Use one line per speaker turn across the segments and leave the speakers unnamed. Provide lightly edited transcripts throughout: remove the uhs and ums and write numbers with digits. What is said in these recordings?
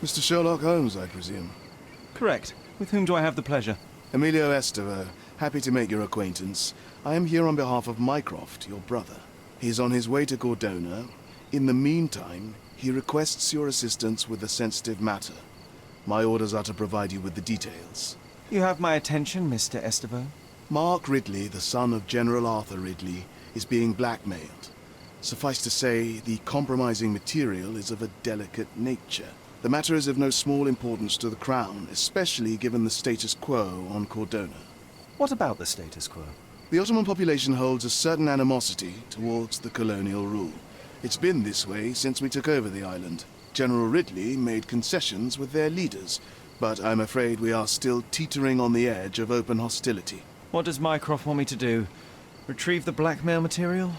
Mr. Sherlock Holmes, I presume.
Correct. With whom do I have the pleasure?
Emilio Estevaux, happy to make your acquaintance. I am here on behalf of Mycroft, your brother. He is on his way to Cordona. In the meantime, he requests your assistance with a sensitive matter. My orders are to provide you with the details.
You have my attention, Mr. Estevaux.
Mark Ridley, the son of General Arthur Ridley, is being blackmailed. Suffice to say, the compromising material is of a delicate nature. The matter is of no small importance to the Crown, especially given the status quo on Cordona.
What about the status quo?
The Ottoman population holds a certain animosity towards the colonial rule. It's been this way since we took over the island. General Ridley made concessions with their leaders, but I'm afraid we are still teetering on the edge of open hostility.
What does Mycroft want me to do? Retrieve the blackmail material?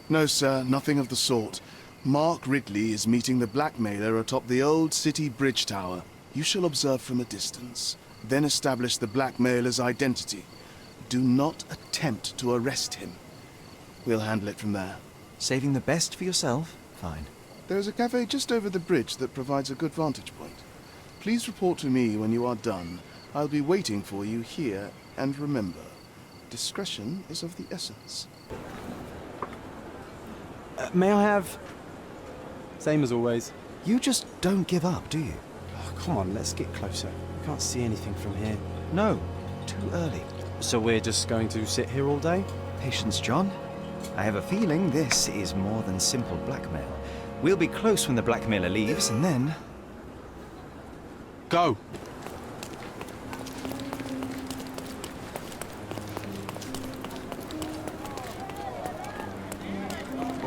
No, sir, nothing of the sort. Mark Ridley is meeting the blackmailer atop the old city bridge tower. You shall observe from a distance, then establish the blackmailer's identity. Do not attempt to arrest him. We'll handle it from there.
Saving the best for yourself? Fine.
There is a cafe just over the bridge that provides a good vantage point. Please report to me when you are done. I'll be waiting for you here, and remember, discretion is of the essence.
May I have... Same as always.
You just don't give up, do you?
Oh, come on, let's get closer. I can't see anything from here.
No, too early.
So we're just going to sit here all day?
Patience, John. I have a feeling this is more than simple blackmail. We'll be close when the blackmailer leaves, and then...
Go!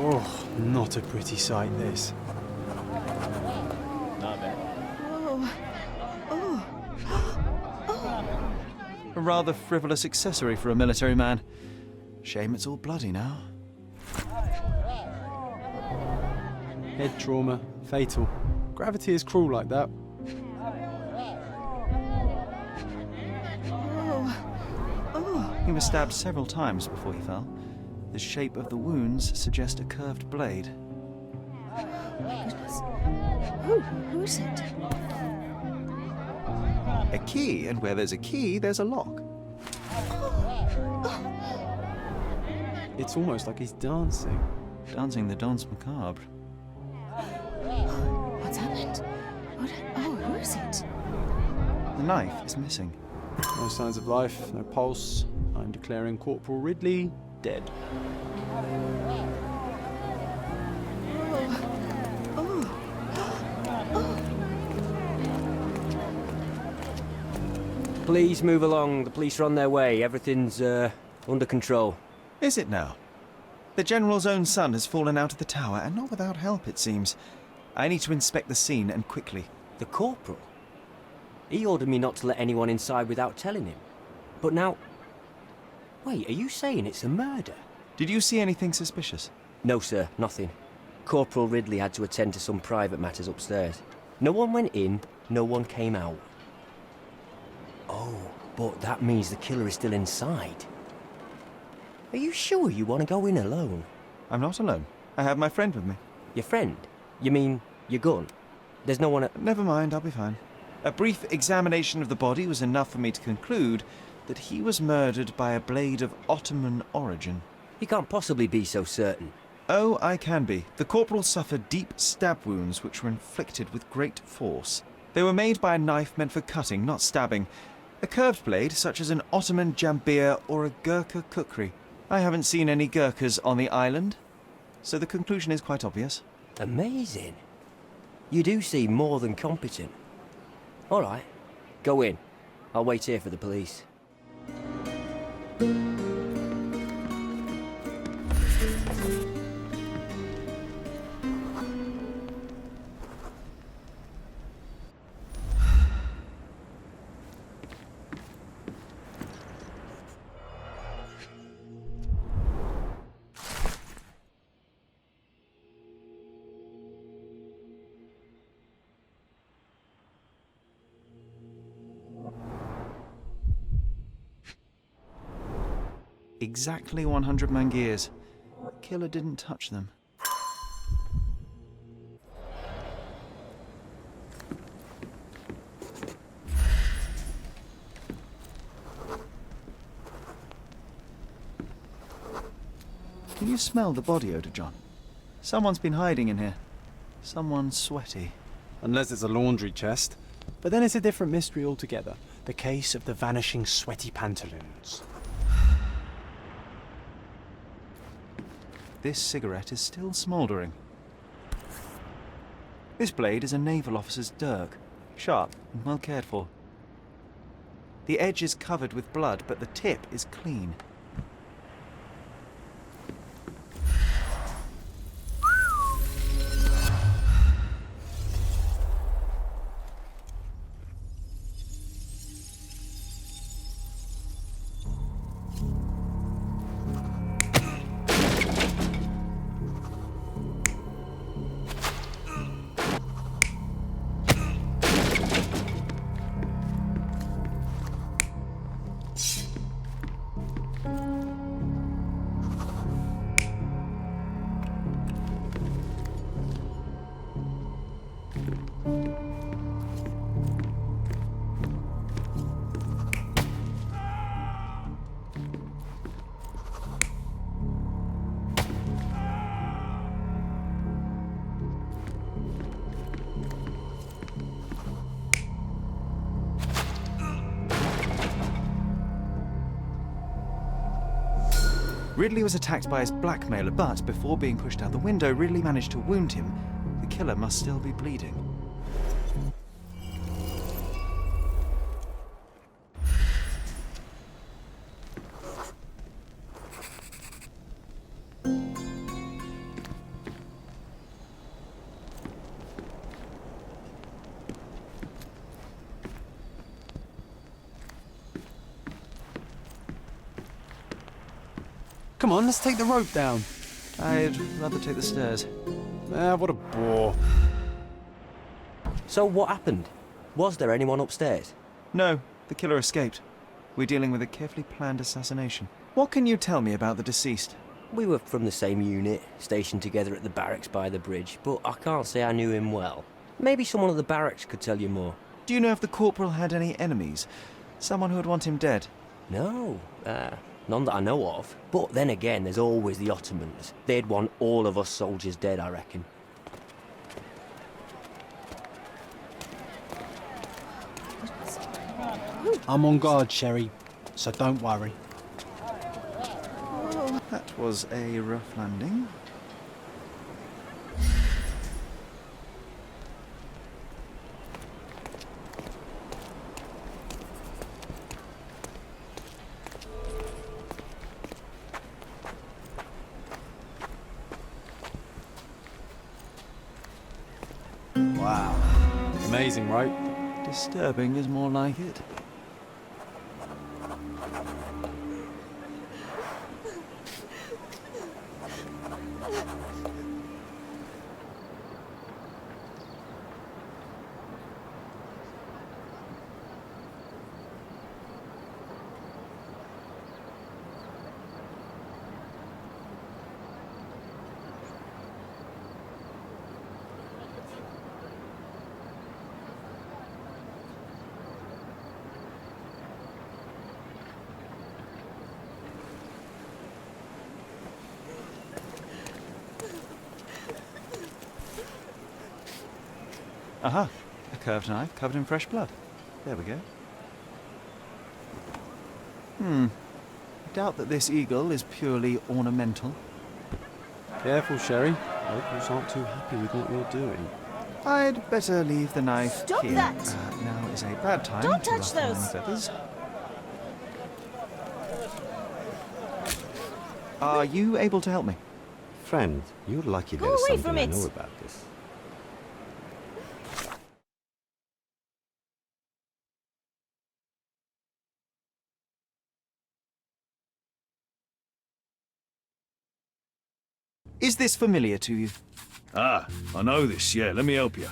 Oh, not a pretty sight, this.
A rather frivolous accessory for a military man. Shame it's all bloody now.
Head trauma. Fatal. Gravity is cruel like that.
He was stabbed several times before he fell. The shape of the wounds suggest a curved blade.
Goodness. Who is it?
A key, and where there's a key, there's a lock.
It's almost like he's dancing.
Dancing the danse macabre.
What's happened? Who is it?
The knife is missing.
No signs of life, no pulse. I'm declaring Corporal Ridley dead.
Please move along. The police are on their way. Everything's under control.
Is it now? The General's own son has fallen out of the tower, and not without help, it seems. I need to inspect the scene, and quickly.
The corporal? He ordered me not to let anyone inside without telling him. But now... Wait, are you saying it's a murder?
Did you see anything suspicious?
No, sir, nothing. Corporal Ridley had to attend to some private matters upstairs. No one went in, no one came out. Oh, but that means the killer is still inside. Are you sure you want to go in alone?
I'm not alone. I have my friend with me.
Your friend? You mean your gun? There's no one at...
Never mind, I'll be fine. A brief examination of the body was enough for me to conclude that he was murdered by a blade of Ottoman origin.
You can't possibly be so certain.
Oh, I can be. The corporal suffered deep stab wounds which were inflicted with great force. They were made by a knife meant for cutting, not stabbing. A curved blade, such as an Ottoman jambir or a Gurkha kukri. I haven't seen any Gurkhas on the island, so the conclusion is quite obvious.
Amazing. You do seem more than competent. All right, go in. I'll wait here for the police.
Exactly 100 mangears. The killer didn't touch them. you smell the body odor, John? Someone's been hiding in here. Someone sweaty.
Unless it's a laundry chest. But then it's a different mystery altogether. The case of the vanishing sweaty pantaloons.
This cigarette is still smouldering. This blade is a naval officer's dirk, sharp and well cared for. The edge is covered with blood, but the tip is clean. Ridley was attacked by his blackmailer, but before being pushed out the window, Ridley managed to wound him. The killer must still be bleeding.
Come on, let's take the rope down.
I'd rather take the stairs.
What a bore.
So what happened? Was there anyone upstairs?
No, the killer escaped. We're dealing with a carefully planned assassination. What can you tell me about the deceased?
We were from the same unit, stationed together at the barracks by the bridge, but I can't say I knew him well. Maybe someone at the barracks could tell you more.
Do you know if the corporal had any enemies? Someone who would want him dead?
No, none that I know of. But then again, there's always the Ottomans. They'd want all of us soldiers dead, I reckon.
I'm on guard, Sherry, so don't worry.
That was a rough landing.
Wow. Amazing, right?
Disturbing is more like it. Aha! A curved knife covered in fresh blood. There we go. I doubt that this eagle is purely ornamental.
Careful, Sherry. Locals aren't too happy with what you're doing.
I'd better leave the knife
Stop
here.
that!
Now is a bad time
Don't
to
touch
ruffle any
those.
feathers. Are you able to help me?
Friend, you're lucky
Go
there's
away
something
from
I
it.
know about this.
Is this familiar to you?
Ah, I know this, yeah. Let me help you.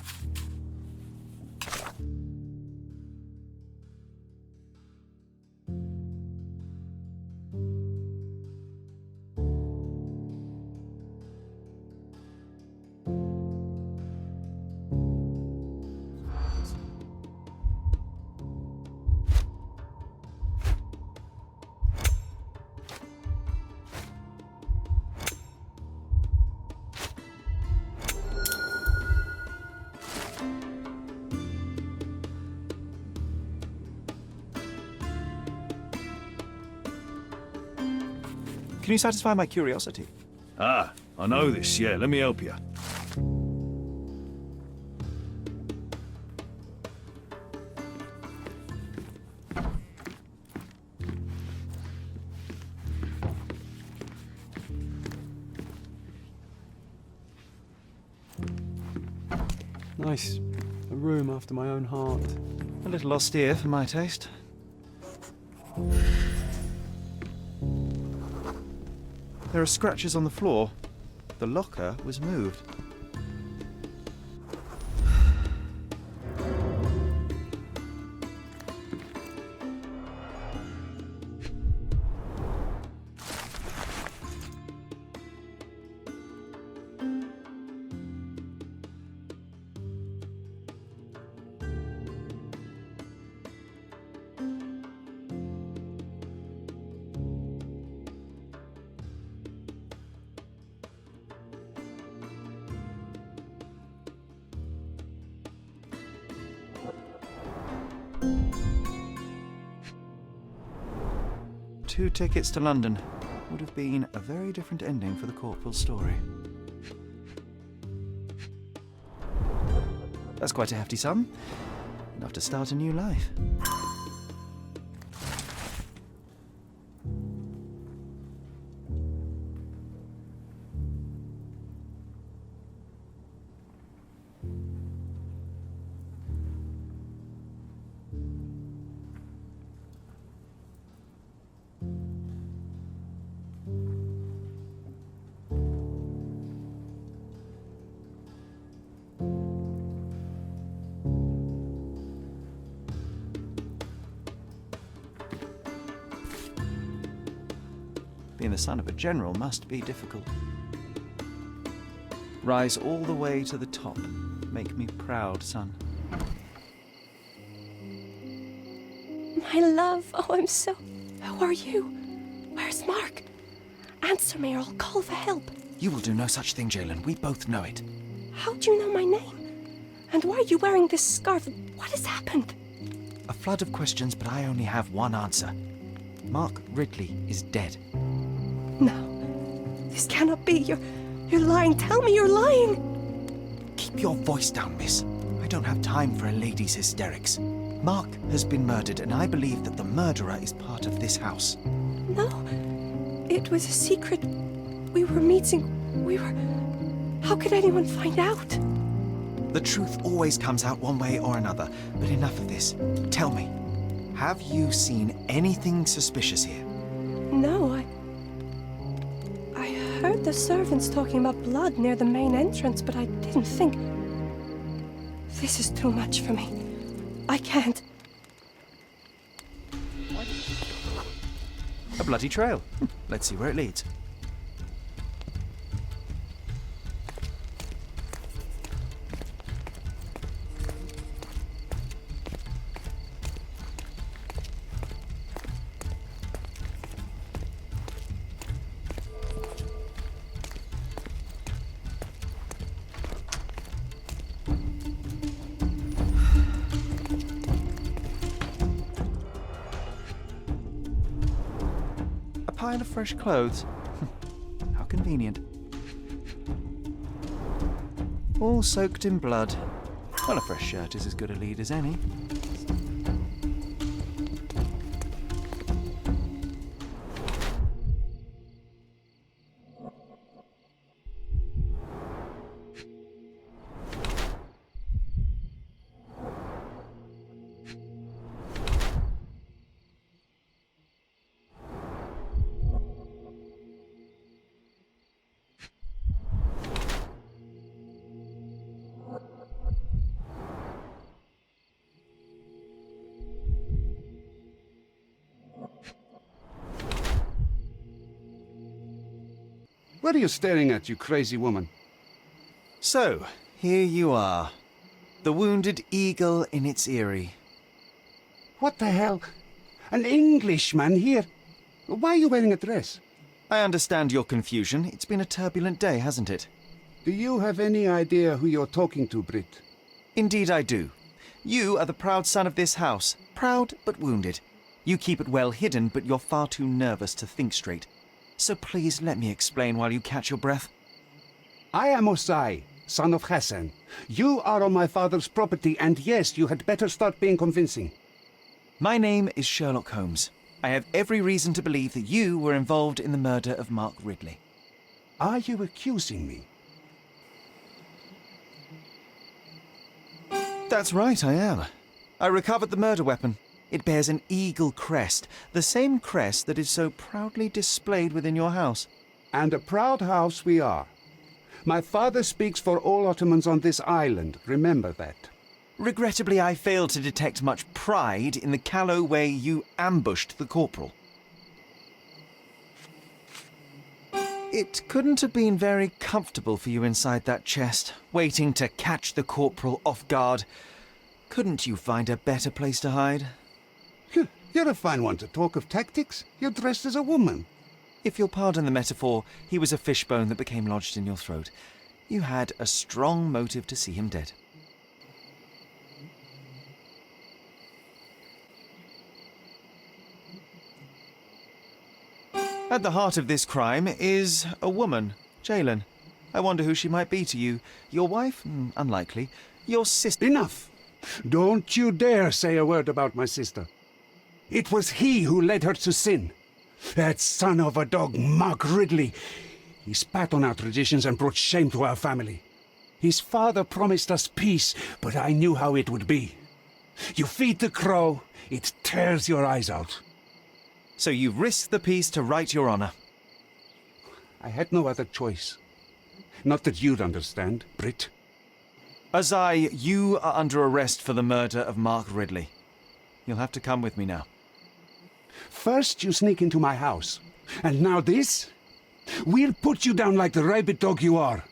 Can you satisfy my curiosity?
Ah, I know this, yeah. Let me help you.
Nice. A room after my own heart.
A little austere for my taste. There are scratches on the floor. The locker was moved. Two tickets to London. Would have been a very different ending for the Corporal's story. That's quite a hefty sum. Enough to start a new life. Being the son of a general must be difficult. Rise all the way to the top. Make me proud, son.
My love, oh, I'm so... Who are you? Where's Mark? Answer me or I'll call for help.
You will do no such thing, Jalen. We both know it.
How do you know my name? And why are you wearing this scarf? What has happened?
A flood of questions, but I only have one answer. Mark Ridley is dead.
No, this cannot be. You're lying. Tell me you're lying.
Keep your voice down, miss. I don't have time for a lady's hysterics. Mark has been murdered, and I believe that the murderer is part of this house.
No, it was a secret. We were meeting. How could anyone find out?
The truth always comes out one way or another, but enough of this. Tell me, have you seen anything suspicious here?
No, I heard the servants talking about blood near the main entrance, but I didn't think... This is too much for me. I can't.
A bloody trail. Let's see where it leads. Pile of fresh clothes. How convenient. All soaked in blood. Well, a fresh shirt is as good a lead as any.
What are you staring at, you crazy woman?
So, here you are. The wounded eagle in its eyrie.
What the hell? An Englishman here? Why are you wearing a dress?
I understand your confusion. It's been a turbulent day, hasn't it?
Do you have any idea who you're talking to, Brit?
Indeed I do. You are the proud son of this house. Proud, but wounded. You keep it well hidden, but you're far too nervous to think straight. so please let me explain while you catch your breath.
I am Osai, son of Hassan. You are on my father's property, and yes, you had better start being convincing.
My name is Sherlock Holmes. I have every reason to believe that you were involved in the murder of Mark Ridley.
Are you accusing me?
That's right, I am. I recovered the murder weapon. It bears an eagle crest, the same crest that is so proudly displayed within your house.
And a proud house we are. My father speaks for all Ottomans on this island, remember that.
Regrettably, I failed to detect much pride in the callow way you ambushed the corporal. It couldn't have been very comfortable for you inside that chest, waiting to catch the corporal off guard. Couldn't you find a better place to hide?
You're a fine one to talk of tactics. You're dressed as a woman.
If you'll pardon the metaphor, he was a fishbone that became lodged in your throat. You had a strong motive to see him dead. At the heart of this crime is a woman, Jalen. I wonder who she might be to you. Your wife? Unlikely. Your sister?
Enough! Don't you dare say a word about my sister. It was he who led her to sin. That son of a dog, Mark Ridley. He spat on our traditions and brought shame to our family. His father promised us peace, but I knew how it would be. You feed the crow, it tears your eyes out.
So you risked the peace to right your honor.
I had no other choice. Not that you'd understand, Brit.
Azai, you are under arrest for the murder of Mark Ridley. You'll have to come with me now.
First you sneak into my house, and now this? We'll put you down like the rabid dog you are.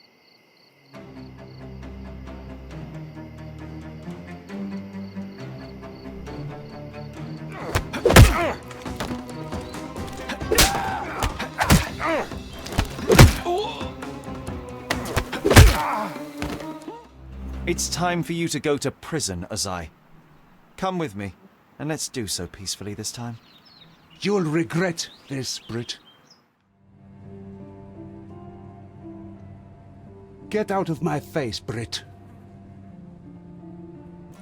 It's time for you to go to prison, Azai. Come with me, and let's do so peacefully this time.
You'll regret this, Brit. Get out of my face, Brit.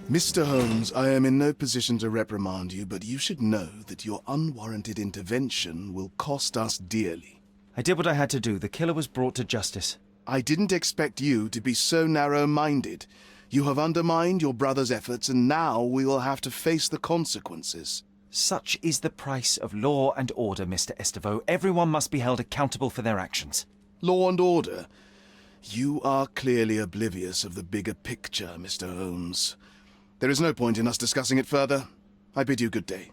Mr. Holmes, I am in no position to reprimand you, but you should know that your unwarranted intervention will cost us dearly.
I did what I had to do. The killer was brought to justice.
I didn't expect you to be so narrow-minded. You have undermined your brother's efforts, and now we will have to face the consequences.
Such is the price of law and order, Mr. Estevo. Everyone must be held accountable for their actions.
Law and order? You are clearly oblivious of the bigger picture, Mr. Holmes. There is no point in us discussing it further. I bid you good day.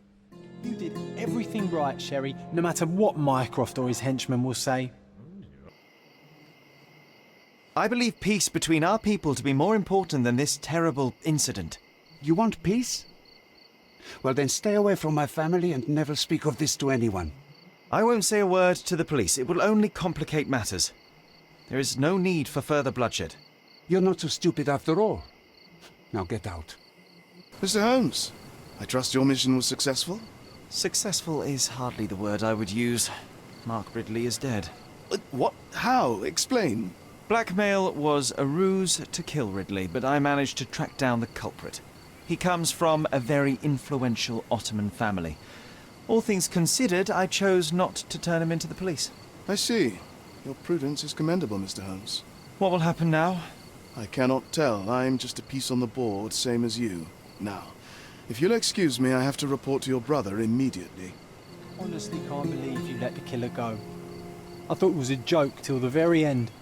You did everything right, Sherry, no matter what Mycroft or his henchmen will say.
I believe peace between our people to be more important than this terrible incident.
You want peace? Well, then stay away from my family and never speak of this to anyone.
I won't say a word to the police. It will only complicate matters. There is no need for further bloodshed.
You're not so stupid after all. Now get out.
Mr. Holmes, I trust your mission was successful?
Successful is hardly the word I would use. Mark Ridley is dead.
What? How? Explain.
Blackmail was a ruse to kill Ridley, but I managed to track down the culprit. He comes from a very influential Ottoman family. All things considered, I chose not to turn him into the police.
I see. Your prudence is commendable, Mr. Holmes.
What will happen now?
I cannot tell. I'm just a piece on the board, same as you. Now, if you'll excuse me, I have to report to your brother immediately.
Honestly can't believe you let the killer go. I thought it was a joke till the very end.